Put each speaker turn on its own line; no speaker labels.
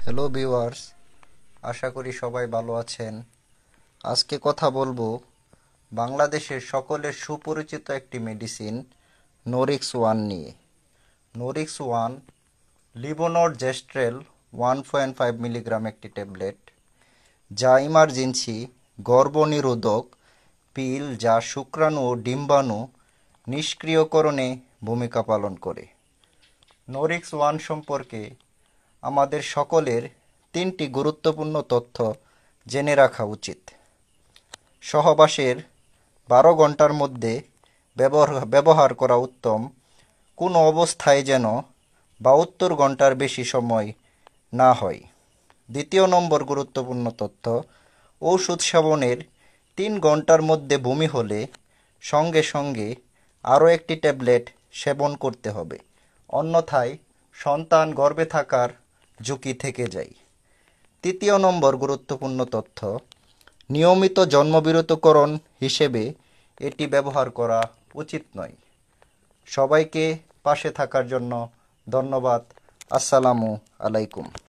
Hello viewers, আশা করি সবাই ভালো আছেন। আজকে কথা বলবো বাংলাদেশের সকলের সুপরিচিত একটি মেডিসিন নোরিক্স ওয়ান নিয়ে। নোরিক্স ওয়ান লিভোনরজেস্ট্রেল 1.5 মিলিগ্রাম একটি ট্যাবলেট, যা ইমার্জেন্সি গর্ভনিরোধক পিল যা শুক্রাণু ও ডিম্বাণু নিষ্ক্রিয়করণে ভূমিকা পালন করে। নোরিক্স ওয়ান সম্পর্কে আমাদের সকলের 3টি গুরুত্বপূর্ণ তথ্য জেনে রাখা উচিত। সহবাসের 12 ঘন্টার মধ্যে ব্যবহার করা উত্তম। কোনো অবস্থায় যেন 72 ঘন্টার বেশি সময় না হয়। দ্বিতীয় নম্বর গুরুত্বপূর্ণ তথ্য, ঔষধ সেবনের 3 ঘন্টার মধ্যে বমি হলে সঙ্গে সঙ্গে আরও একটি ট্যাবলেট সেবন করতে হবে, অন্যথায় সন্তান গর্ভে থাকার ঝুঁকি থেকে যায়। তৃতীয় নম্বর গুরুত্বপূর্ণ তথ্য, নিয়মিত জন্মবিরতকরণ হিসেবে এটি ব্যবহার করা উচিত নয়। সবাইকে পাশে থাকার জন্য ধন্যবাদ। আসসালামু আলাইকুম।